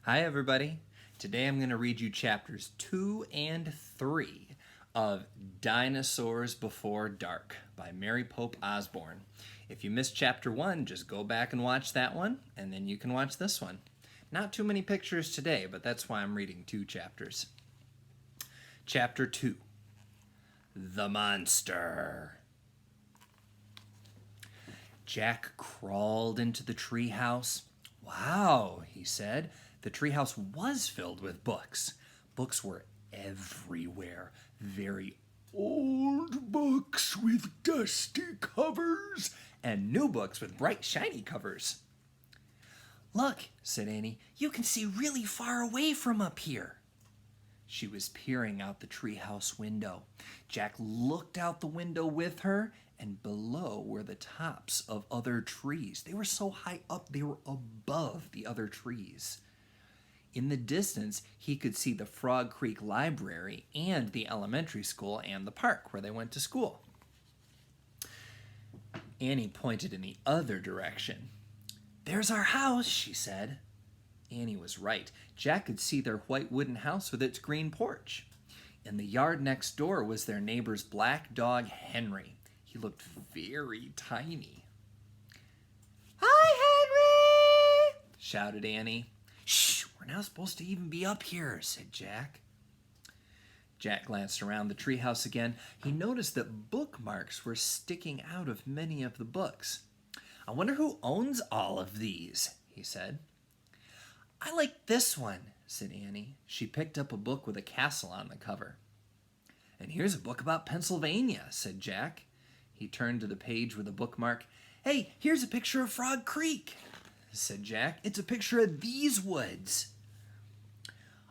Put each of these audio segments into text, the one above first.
Hi everybody. Today I'm going to read you chapters 2 and 3 of Dinosaurs Before Dark by Mary Pope Osborne. If you missed chapter 1, just go back and watch that one, and then you can watch this one. Not too many pictures today, but that's why I'm reading 2 chapters. Chapter 2, The Monster. Jack crawled into the treehouse. Wow, he said. The treehouse was filled with books. Books were everywhere. Very old books with dusty covers and new books with bright, shiny covers. Look, said Annie, you can see really far away from up here. She was peering out the treehouse window. Jack looked out the window with her, and below were the tops of other trees. They were so high up, they were above the other trees. In the distance, he could see the Frog Creek Library and the elementary school and the park where they went to school. Annie pointed in the other direction. There's our house, she said. Annie was right. Jack could see their white wooden house with its green porch. In the yard next door was their neighbor's black dog, Henry. He looked very tiny. Hi, Henry! Shouted Annie. Shh, we're not supposed to even be up here, said Jack. Jack glanced around the treehouse again. He noticed that bookmarks were sticking out of many of the books. I wonder who owns all of these, he said. I like this one, said Annie. She picked up a book with a castle on the cover. And here's a book about Pennsylvania, said Jack. He turned to the page with a bookmark. Hey, here's a picture of Frog Creek, said Jack. It's a picture of these woods.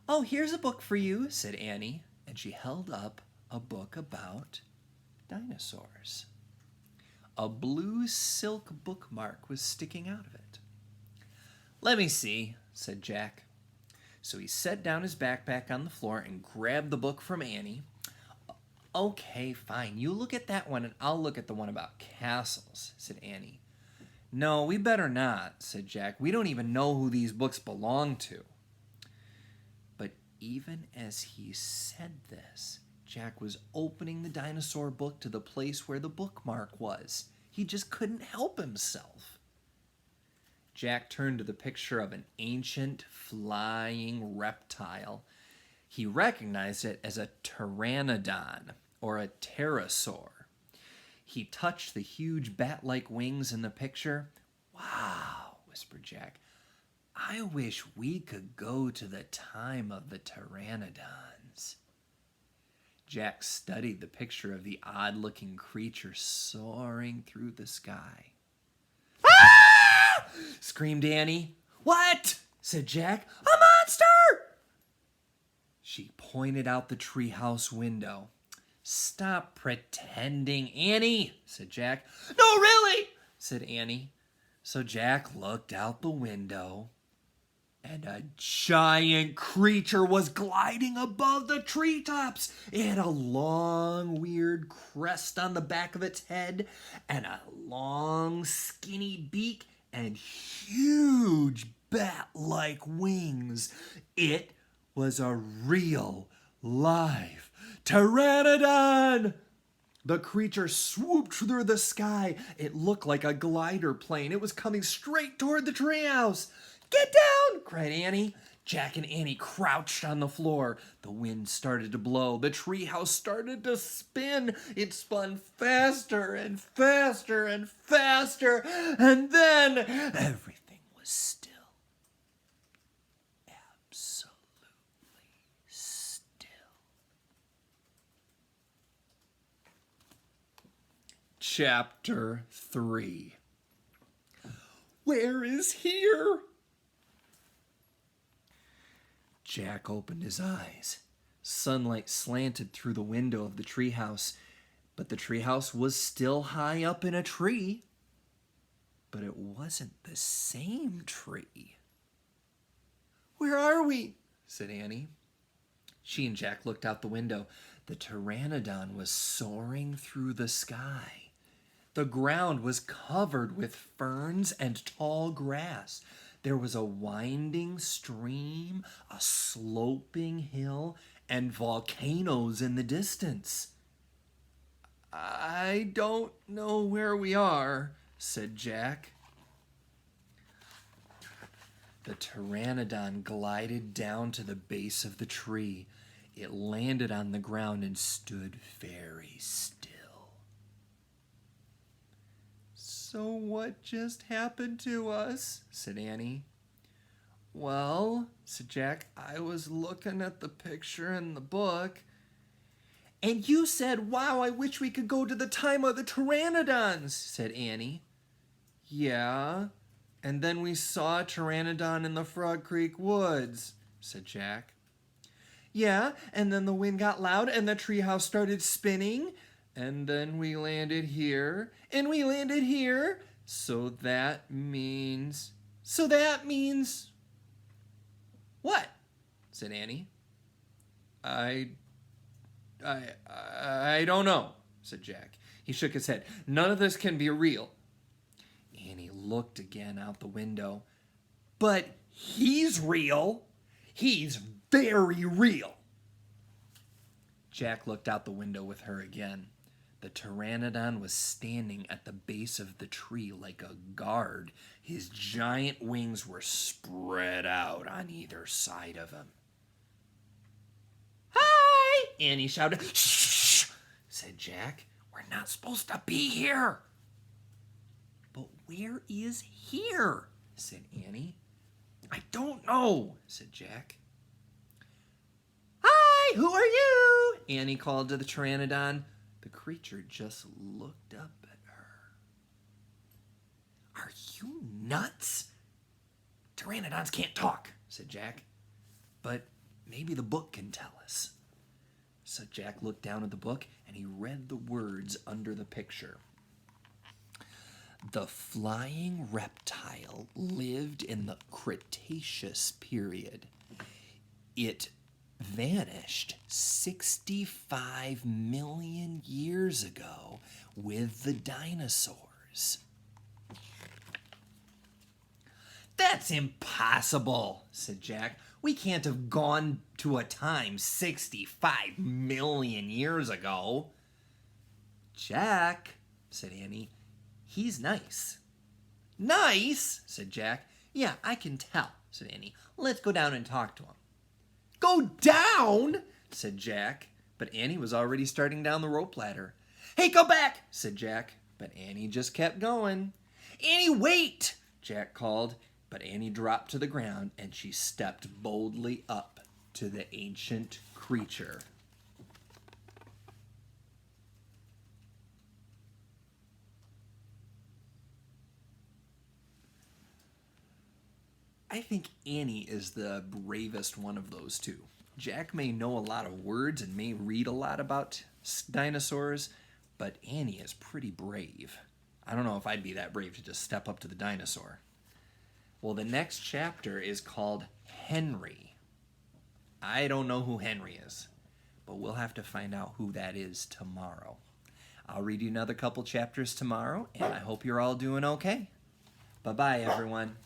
Oh, here's a book for you, said Annie, and she held up a book about dinosaurs. A blue silk bookmark was sticking out of it. Let me see, said Jack. So he set down his backpack on the floor and grabbed the book from Annie. Okay, fine. You look at that one and I'll look at the one about castles, said Annie. No, we better not, said Jack. We don't even know who these books belong to. But even as he said this, Jack was opening the dinosaur book to the place where the bookmark was. He just couldn't help himself. Jack turned to the picture of an ancient flying reptile. He recognized it as a pteranodon, or a pterosaur. He touched the huge bat-like wings in the picture. Wow, whispered Jack. I wish we could go to the time of the pteranodons. Jack studied the picture of the odd-looking creature soaring through the sky. Ah! Screamed Annie. What? Said Jack. A monster! She pointed out the treehouse window. Stop pretending, Annie, said Jack. No, really, said Annie. So Jack looked out the window, and a giant creature was gliding above the treetops. It had a long, weird crest on the back of its head, and a long, skinny beak, and huge bat-like wings. It was a real, live pteranodon! The creature swooped through the sky. It looked like a glider plane. It was coming straight toward the treehouse. Get down! Cried Annie. Jack and Annie crouched on the floor. The wind started to blow. The treehouse started to spin. It spun faster and faster and faster. And then everything was still. Absolutely still. Chapter 3. Where is here? Jack opened his eyes. Sunlight slanted through the window of the treehouse, but the treehouse was still high up in a tree. But it wasn't the same tree. Where are we? Said Annie. She and Jack looked out the window. The pteranodon was soaring through the sky. The ground was covered with ferns and tall grass. There was a winding stream, a sloping hill, and volcanoes in the distance. "I don't know where we are," said Jack. The pteranodon glided down to the base of the tree. It landed on the ground and stood very still. "So what just happened to us?" said Annie. "Well," said Jack, "I was looking at the picture in the book." "And you said, 'Wow, I wish we could go to the time of the pteranodons,'" said Annie. "Yeah, and then we saw a pteranodon in the Frog Creek woods," said Jack. "Yeah, and then the wind got loud and the treehouse started spinning, and then we landed here, and we landed here, so that means... What?" said Annie. I don't know," said Jack. He shook his head. "None of this can be real." Annie looked again out the window. "But he's real. He's very real." Jack looked out the window with her again. The pteranodon was standing at the base of the tree like a guard. His giant wings were spread out on either side of him. "Hi!" Annie shouted. "Shh!" said Jack. "We're not supposed to be here." "But where is here?" said Annie. "I don't know," said Jack. "Hi, who are you?" Annie called to the pteranodon. The creature just looked up at her. "Are you nuts?" "Pteranodons can't talk," said Jack. "But maybe the book can tell us." So Jack looked down at the book and he read the words under the picture. "The flying reptile lived in the Cretaceous period. It vanished 65 million years ago with the dinosaurs." "That's impossible," said Jack. "We can't have gone to a time 65 million years ago." "Jack," said Annie, "he's nice." "Nice?" said Jack. "Yeah, I can tell," said Annie. "Let's go down and talk to him." "Go down?" said Jack, but Annie was already starting down the rope ladder. "Hey, go back!" said Jack, but Annie just kept going. "Annie, wait!" Jack called, but Annie dropped to the ground and she stepped boldly up to the ancient creature. I think Annie is the bravest one of those two. Jack may know a lot of words and may read a lot about dinosaurs, but Annie is pretty brave. I don't know if I'd be that brave to just step up to the dinosaur. Well, the next chapter is called Henry. I don't know who Henry is, but we'll have to find out who that is tomorrow. I'll read you another couple chapters tomorrow, and I hope you're all doing okay. Bye-bye, everyone.